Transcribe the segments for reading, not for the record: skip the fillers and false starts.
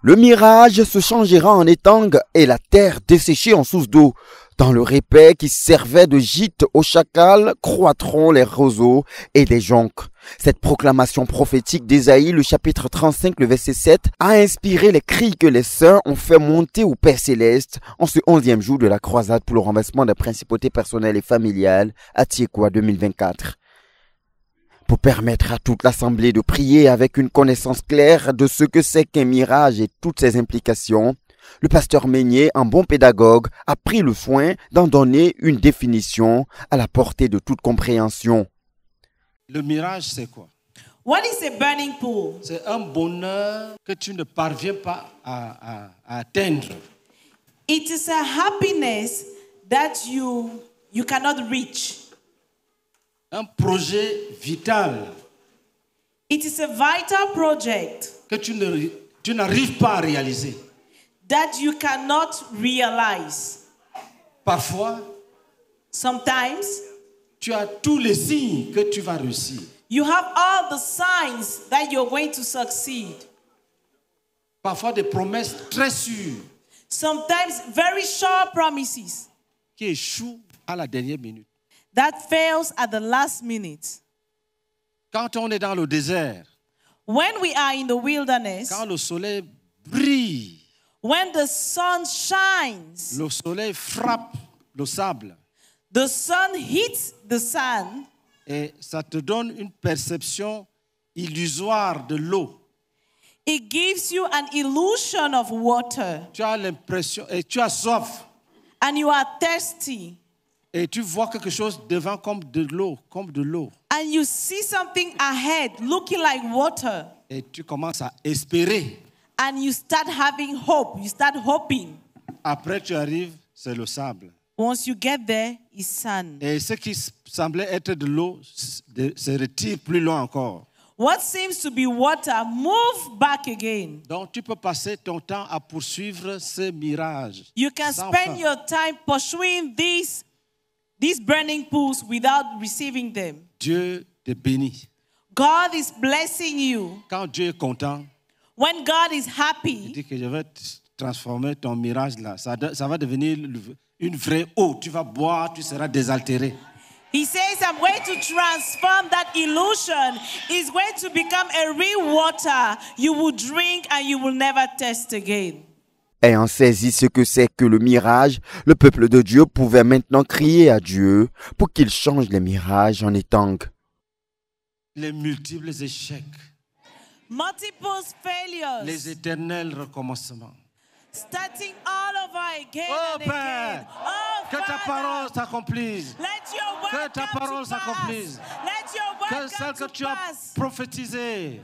Le mirage se changera en étang et la terre desséchée en source d'eau. Dans le répet qui servait de gîte aux chacals croîtront les roseaux et les joncs. Cette proclamation prophétique d'Ésaïe, le chapitre 35, le verset 7, a inspiré les cris que les saints ont fait monter au Père Céleste en ce 11e jour de la croisade pour le renversement des principautés personnelles et familiales à Tiekwa 2024. Pour permettre à toute l'assemblée de prier avec une connaissance claire de ce que c'est qu'un mirage et toutes ses implications, le pasteur Meignier, un bon pédagogue, a pris le soin d'en donner une définition à la portée de toute compréhension. Le mirage, c'est quoi? What is a burning pool? C'est un bonheur que tu ne parviens pas à atteindre. It is a happiness that you cannot reach. Un projet vital It is a vital project que tu n'arrives pas à réaliser. that you cannot realize. Parfois, Sometimes tu as tous les signes que tu vas réussir. you have all the signs that you're going to succeed. Parfois, des promesses très sûres Sometimes very sure promises qui échouent à la dernière minute. that fails at the last minute. Quand on est dans le désert, When we are in the wilderness, quand le soleil brille, when the sun shines, le soleil frappe le sable the sun hits the sand, et ça te donne une perception illusoire de l'eau. it gives you an illusion of water, Tu as l'impression, et tu as soif, and you are thirsty, et tu vois quelque chose devant comme de l'eau, and you see something ahead looking like water, et tu commences à espérer. and you start having hope, you start hoping. Après, tu arrives, c'est le sable. Once you get there, it's sand. Et ce qui semblait être de l'eau se retire plus loin encore. What seems to be water, move back again. Donc, tu peux passer ton temps à poursuivre ce mirage. You can sans spend fin. your time pursuing these burning pools without receiving them. Dieu te bénit. God is blessing you. Quand Dieu est content, When God is il happy, dit que je vais transformer ton mirage là. Ça va devenir une vraie eau. Tu vas boire, tu seras désaltéré. He says, I'm going to transform that illusion. It's going to become a real water. You will drink and you will never thirst again. Ayant saisi ce que c'est que le mirage, le peuple de Dieu pouvait maintenant crier à Dieu pour qu'il change les mirages en étang. Les multiples échecs, Multiple failures. les éternels recommencements. Starting all over again Oh and Père, again. Oh, que ta Father, parole s'accomplisse. let your word Que ta come parole to pass. s'accomplisse. Let your Que word celle come que to tu as pass. prophétisée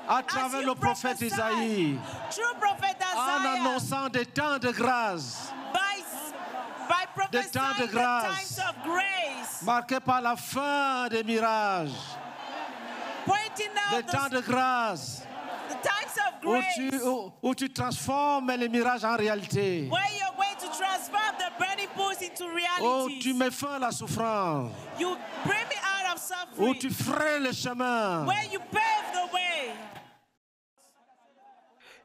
à travers you le prophète prophesy, Isaïe, through prophet en Isaiah, annonçant des temps de grâce, by prophesying temps de the grâce. times of grace, marqués par la fin des mirages, pointing des out temps de grâce, the times of où grace, où tu transformes les mirages en réalité, where you're going to transform the burning pools into où realities. tu mets fin à la souffrance, You bring me out of suffering, où tu frayes le chemin. where you pave the way.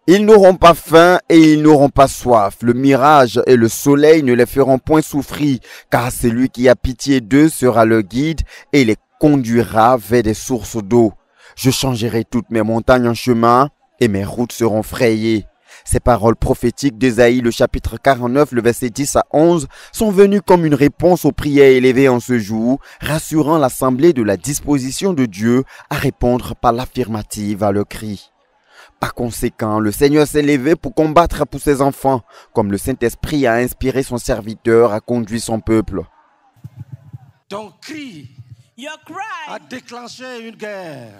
Ils n'auront pas faim et ils n'auront pas soif. Le mirage et le soleil ne les feront point souffrir, car celui qui a pitié d'eux sera leur guide et les conduira vers des sources d'eau. Je changerai toutes mes montagnes en chemin et mes routes seront frayées. Ces paroles prophétiques d'Ésaïe, le chapitre 49, le verset 10 à 11, sont venues comme une réponse aux prières élevées en ce jour, rassurant l'assemblée de la disposition de Dieu à répondre par l'affirmative à leurs cris. Par conséquent, le Seigneur s'est levé pour combattre pour ses enfants, comme le Saint-Esprit a inspiré son serviteur à conduire son peuple. Ton cri Your a cry déclenché une guerre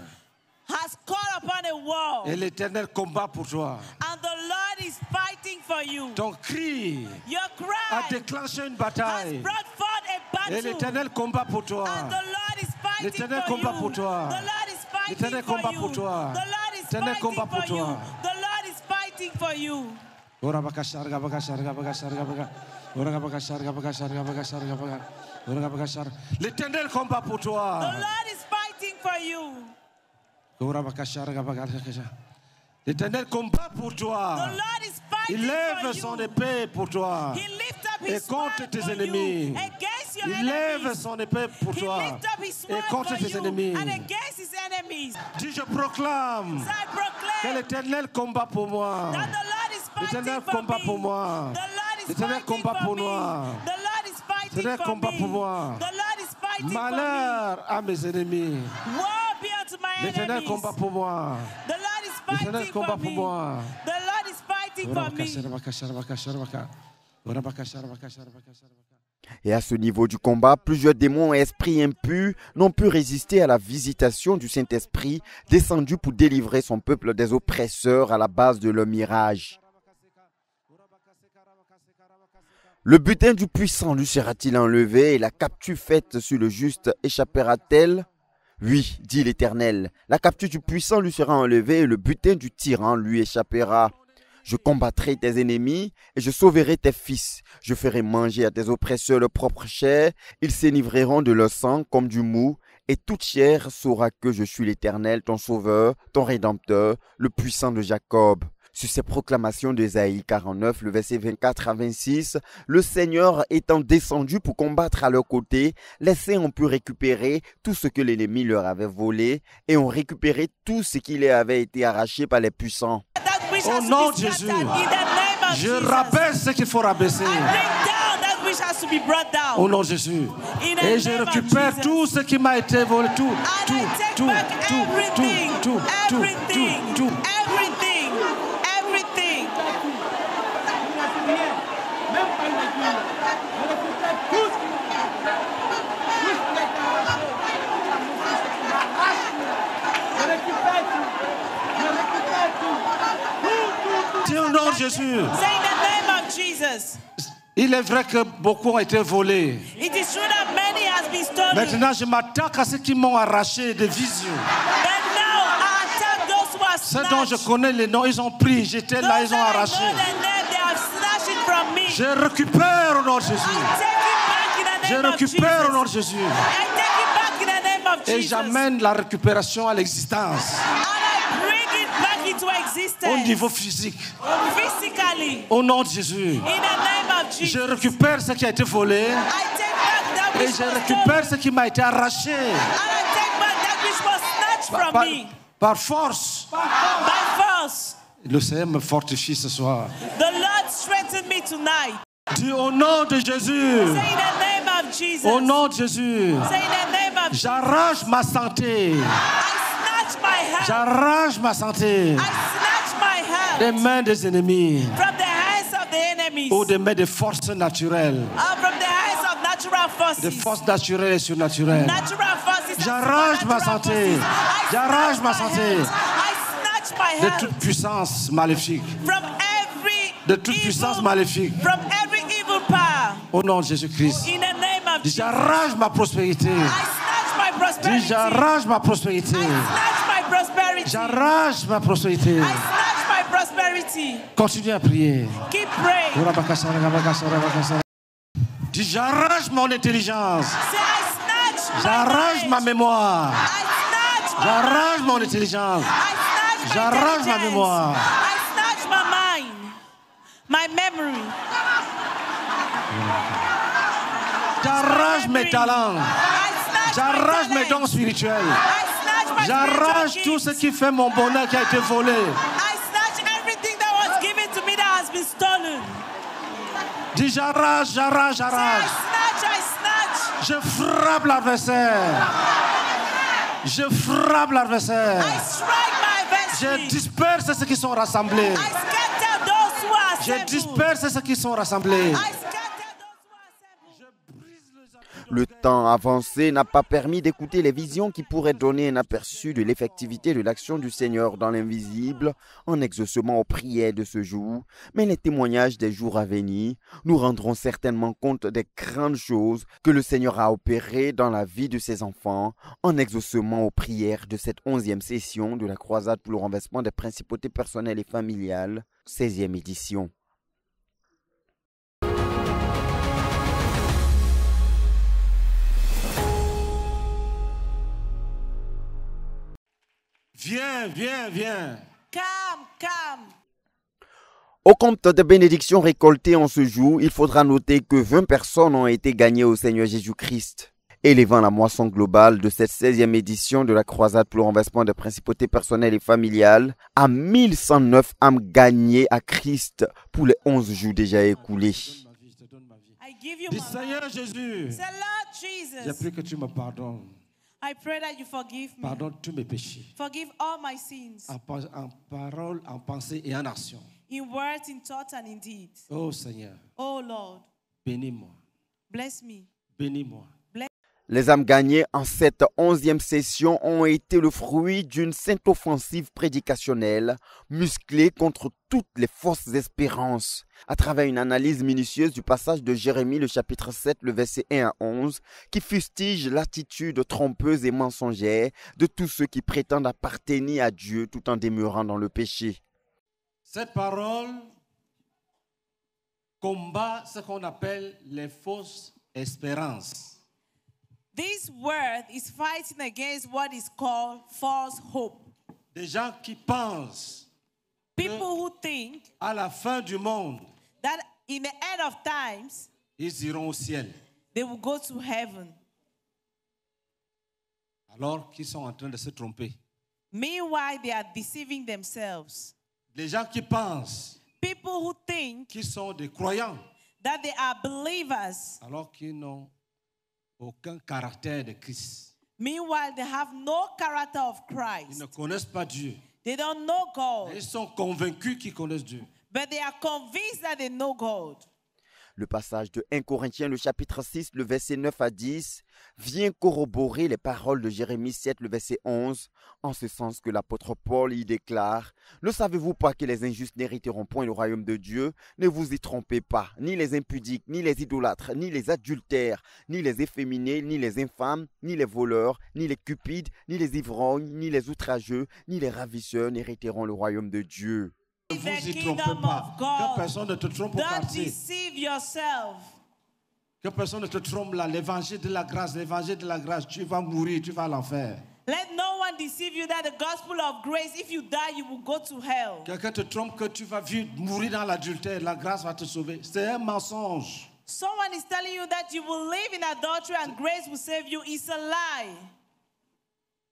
has called upon a war, et l'Éternel combat pour toi. and the Lord is fighting for you. Ton cri Your a cry déclenché une has bataille brought forth a et battle, l'Éternel combat pour toi. and the Lord is fighting L'Éternel for combat you. pour toi. The Lord is fighting L'Éternel for combat you. pour toi. The Lord is L'Éternel fighting combat pour for you. toi. The Lord is fighting for you. L'Éternel combat pour toi. The Lord is fighting for you. L'Éternel combat pour The toi. Lord is Il fighting lève for son you. épée pour toi. He lift up Et his contre sword tes for ennemis. you against your Il lève enemies. son épée pour He toi. lift up his Et sword contre for tes you ennemis. and against his enemies. Dis, je proclame So I que proclaim l'Éternel combat pour moi. that the Lord is L'Éternel fighting for combat me. pour moi. The Lord is L'Éternel fighting combat for pour me. moi. The Lord is fighting L'Éternel for combat me. pour moi. The Lord is fighting for me. Malheur à mes ennemis. Woe be unto my L'Éternel enemies. combat pour moi. The Lord is L'Éternel fighting combat for pour me. moi. The Lord is fighting for me. Et à ce niveau du combat, plusieurs démons et esprits impurs n'ont pu résister à la visitation du Saint-Esprit descendu pour délivrer son peuple des oppresseurs à la base de leur mirage. Le butin du puissant lui sera-t-il enlevé et la capture faite sur le juste échappera-t-elle? Oui, dit l'Éternel, la capture du puissant lui sera enlevée et le butin du tyran lui échappera. Je combattrai tes ennemis et je sauverai tes fils. Je ferai manger à tes oppresseurs leur propre chair. Ils s'énivreront de leur sang comme du mou. Et toute chair saura que je suis l'Éternel, ton sauveur, ton rédempteur, le puissant de Jacob. Sur ces proclamations d'Ésaïe 49, le verset 24 à 26, le Seigneur étant descendu pour combattre à leur côté, les saints ont pu récupérer tout ce que l'ennemi leur avait volé et ont récupéré tout ce qui leur avait été arraché par les puissants. Au nom de Jésus, je rabaisse ce qu'il faut rabaisser. Au nom de Jésus. Et je récupère tout ce qui m'a été volé. Tout. Au nom de Jésus. Say the name of Jesus. Il est vrai que beaucoup ont été volés. It is true that many has been stolen. Maintenant, je m'attaque à ceux qui m'ont arraché des visions. But now I attack those who are Ceux dont je snatched. connais les noms, ils ont pris. J'étais là, Those ils ont that I arraché. know the name, they have snatched it from me. Je récupère au nom de I Jésus. take it back in the Je name of Jesus. récupère au nom de Jésus. I take it back in the name of Et Jesus. j'amène la récupération à l'existence. And I bring it back into Au existence. niveau physique. Physically. Au nom de Jésus. In the name of Je Jesus. récupère ce qui a été volé. I take back that Et which je was récupère stolen. ce qui m'a été arraché. And I take back that which was snatched from Par, me. par force. By force. Le Seigneur me fortifie ce soir. The Lord strengthened me tonight. Dis au nom de Jésus. Say in the name of Jesus. Au nom de Jésus. Say in the name of Jesus. J'arrache ma santé. I snatch my health. J'arrache ma santé I snatch my health des mains des ennemis from the hands of the enemies. ou des mains des forces naturelles. From the hands of natural forces. Des forces naturelles et surnaturelles. Natural forces. and J'arrache ma supernatural santé. forces. I J'arrache snatch ma my santé health. I snatch my de health toute puissance maléfique. from every De toute puissance evil, maléfique. from every evil power. Au nom de Jésus-Christ. In the name of Jesus. J'arrache ma prospérité. I snatch my prosperity. J'arrache ma I prospérité. snatch my prosperity. J'arrache ma prospérité. I snatch my prosperity. Continue à prier. Keep praying. Dis, j'arrache mon intelligence. Say, I snatch J'arrache ma knowledge. mémoire. I snatch my J'arrache mon intelligence. I snatch my J'arrache ma intelligence. mémoire. I snatch my mind, my memory. J'arrache mes talents. I snatch J'arrache my mes talent. dons spirituels. I snatch my J'arrache spiritual tout ce gifts. qui fait mon bonheur qui a été volé. I snatch everything that was given to me that has been stolen. Dis, j'arrache, j'arrache, Say, I j'arrache. snatch. Je frappe l'adversaire. Je frappe l'adversaire. I strike my Je adversary. disperse ceux qui sont rassemblés. I scatter those who are Je assembled. disperse ceux qui sont rassemblés. I scatter those who are assembled. Le temps avancé n'a pas permis d'écouter les visions qui pourraient donner un aperçu de l'effectivité de l'action du Seigneur dans l'invisible en exaucement aux prières de ce jour, mais les témoignages des jours à venir nous rendront certainement compte des grandes choses que le Seigneur a opérées dans la vie de ses enfants en exaucement aux prières de cette 11e session de la croisade pour le renversement des principautés personnelles et familiales, 16e édition. Viens, viens, viens. Come. Au compte des bénédictions récoltées en ce jour, il faudra noter que 20 personnes ont été gagnées au Seigneur Jésus-Christ, élevant la moisson globale de cette 16e édition de la croisade pour le renversement des principautés personnelles et familiales à 1109 âmes gagnées à Christ pour les 11 jours déjà écoulés. Je te donne ma vie. I give you Dis my Seigneur Jésus, Say, Lord j'ai Jesus, pris que tu me pardonnes. I pray that you forgive me. Pardonne tous mes péchés. Forgive all my sins En parole, en pensée et en action. in words, in thought, and in deed. Oh Seigneur, Oh Lord, bénis-moi. bless me. Bénis-moi. Les âmes gagnées en cette 11e session ont été le fruit d'une sainte offensive prédicationnelle musclée contre toutes les fausses espérances. À travers une analyse minutieuse du passage de Jérémie, le chapitre 7, le verset 1 à 11, qui fustige l'attitude trompeuse et mensongère de tous ceux qui prétendent appartenir à Dieu tout en demeurant dans le péché. Cette parole combat ce qu'on appelle les fausses espérances. This word is fighting against what is called false hope. Des gens qui pensent People who think à la fin du monde, that in the end of times, ils iront au ciel. they will go to heaven. Alors qu'ils sont en train de se tromper. Meanwhile, they are deceiving themselves. Les gens qui pensent People who think qu'ils sont des croyants, that they are believers, alors qu'ils n'ont aucun caractère de Christ. meanwhile, they have no character of Ils Christ. ne connaissent pas Dieu. They don't know God, Ils sont convaincus qu'ils connaissent Dieu. but they are convinced that they know God. Le passage de 1 Corinthiens, le chapitre 6, le verset 9 à 10, vient corroborer les paroles de Jérémie 7, le verset 11, en ce sens que l'apôtre Paul y déclare « Ne savez-vous pas que les injustes n'hériteront point le royaume de Dieu? Ne vous y trompez pas, ni les impudiques, ni les idolâtres, ni les adultères, ni les efféminés, ni les infâmes, ni les voleurs, ni les cupides, ni les ivrognes, ni les outrageux, ni les ravisseurs n'hériteront le royaume de Dieu. » Ne In vous the y trompez kingdom pas. of Que God, personne ne te trompe au don't quartier. deceive yourself. Que personne ne te trompe là. L'évangile de la grâce, tu vas mourir, tu vas à l'enfer. Let no one deceive you that the gospel of grace, if you die, you will go to hell. Quelqu'un te trompe que tu vas vivre, mourir dans l'adultère, la grâce va te sauver. C'est un mensonge. Someone is telling you that you will live in adultery and grace will save you. It's a lie.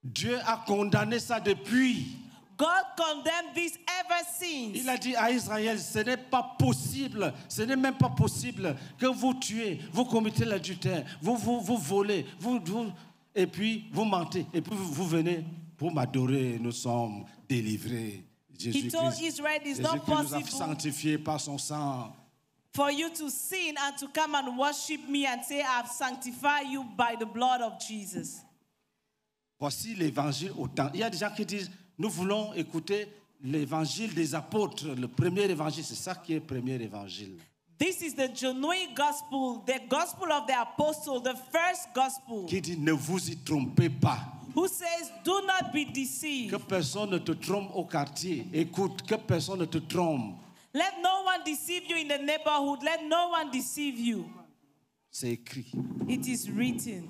Dieu a condamné ça depuis. God condemned this ever since. Il a dit à Israël, ce n'est pas possible, ce n'est même pas possible que vous tuez, vous commettez l'adultère, vous volez, et puis vous mentez, et puis vous venez pour m'adorer, nous sommes délivrés. He told Israel it's not Jésus-Christ nous a possible sanctifiés par son sang. for you to sin and to come and worship me and say, I've sanctified you by the blood of Jesus. Voici l'évangile au temps. Il y a des gens qui disent, nous voulons écouter l'évangile des apôtres, le premier évangile. C'est ça qui est le premier évangile. This is the genuine gospel, the gospel of the apostle, the first gospel, Qui dit, ne vous y trompez pas. who says, do not be deceived. Que personne ne te trompe au quartier. Écoute, que personne ne te trompe. Let no one deceive you in the neighborhood. Let no one deceive you. C'est écrit. It is written.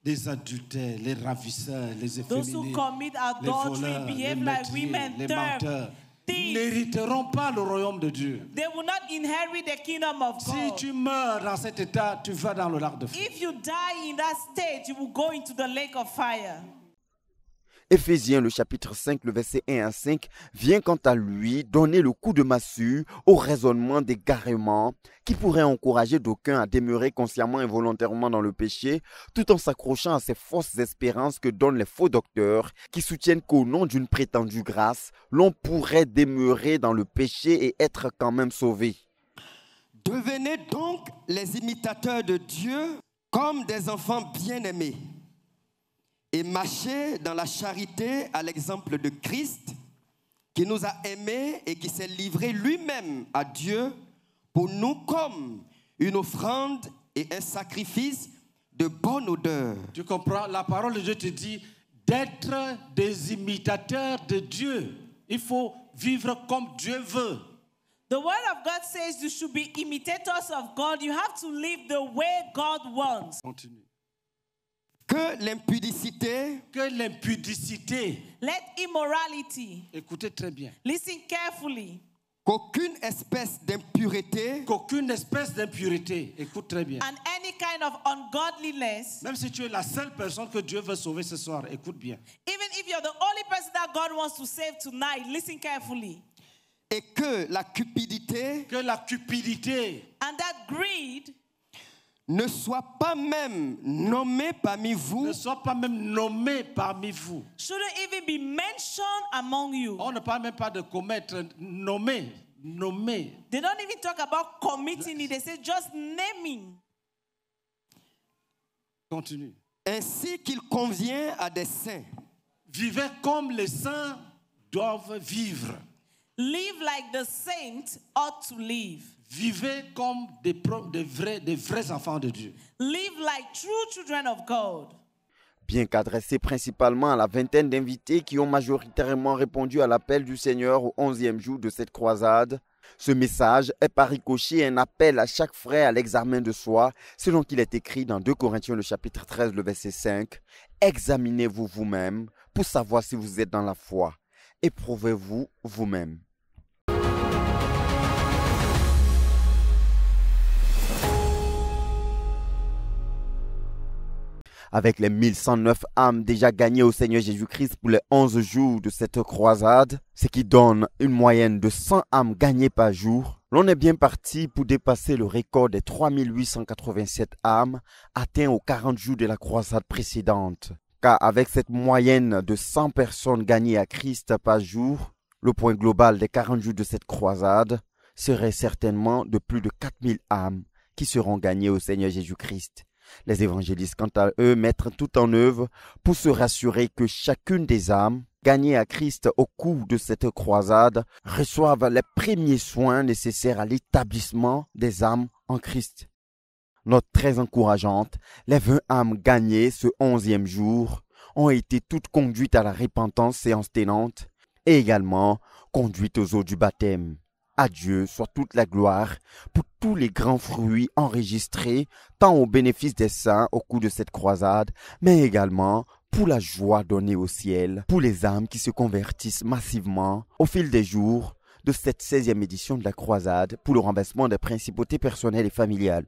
Les adultères, les ravisseurs, les Those who efféminés, commit les adultery, voleurs, les behave like meurtriers, women, les theft, menteurs, thieves, n'hériteront pas le royaume de Dieu. they will not inherit the kingdom of Si God. tu meurs dans cet état, tu vas dans le lac de feu. If you die in that state, you will go into the lake of fire. Éphésiens, le chapitre 5, le verset 1 à 5, vient quant à lui donner le coup de massue au raisonnement d'égarement qui pourrait encourager d'aucuns à demeurer consciemment et volontairement dans le péché, tout en s'accrochant à ces fausses espérances que donnent les faux docteurs qui soutiennent qu'au nom d'une prétendue grâce, l'on pourrait demeurer dans le péché et être quand même sauvé. Devenez donc les imitateurs de Dieu comme des enfants bien-aimés et marchez dans la charité à l'exemple de Christ qui nous a aimés et qui s'est livré lui-même à Dieu pour nous comme une offrande et un sacrifice de bonne odeur. Tu comprends? La parole de Dieu te dit d'être des imitateurs de Dieu. Il faut vivre comme Dieu veut. The word of God says you should be imitators of God. You have to live the way God wants. Continue. que l'impudicité, let immorality, écoutez très bien, listen carefully, qu'aucune espèce d'impureté, écoute très bien. and any kind of ungodliness, Même si tu es la seule personne que Dieu veut sauver ce soir, écoute bien. even if you're the only person that God wants to save tonight, listen carefully. et que la cupidité Que la cupidité And that greed ne soit pas même nommée parmi vous, ne soit pas même nommée parmi vous. shouldn't even be mentioned among you. On ne parle même pas de commettre, nommer. They don't even talk about committing it. They say just naming. Continue. ainsi qu'il convient à des saints. Vivez comme les saints doivent vivre. Live like the saints ought to live. Vivez comme des vrais enfants de Dieu. Live like true children of God. Bien qu'adressé principalement à la vingtaine d'invités qui ont majoritairement répondu à l'appel du Seigneur au 11e jour de cette croisade, ce message est par ricochet un appel à chaque frère à l'examen de soi, selon qu'il est écrit dans 2 Corinthiens le chapitre 13, le verset 5. « Examinez-vous vous-même pour savoir si vous êtes dans la foi. Éprouvez-vous vous-même. » Avec les 1109 âmes déjà gagnées au Seigneur Jésus-Christ pour les 11 jours de cette croisade, ce qui donne une moyenne de 100 âmes gagnées par jour, l'on est bien parti pour dépasser le record des 3887 âmes atteints aux 40 jours de la croisade précédente. Car avec cette moyenne de 100 personnes gagnées à Christ par jour, le point global des 40 jours de cette croisade serait certainement de plus de 4000 âmes qui seront gagnées au Seigneur Jésus-Christ. Les évangélistes, quant à eux, mettent tout en œuvre pour se rassurer que chacune des âmes gagnées à Christ au cours de cette croisade reçoivent les premiers soins nécessaires à l'établissement des âmes en Christ. Note très encourageante, les 20 âmes gagnées ce 11e jour ont été toutes conduites à la repentance séance tenante et également conduites aux eaux du baptême. À Dieu soit toute la gloire pour tous les grands fruits enregistrés, tant au bénéfice des saints au cours de cette croisade, mais également pour la joie donnée au ciel, pour les âmes qui se convertissent massivement au fil des jours de cette 16e édition de la croisade pour le renversement des principautés personnelles et familiales.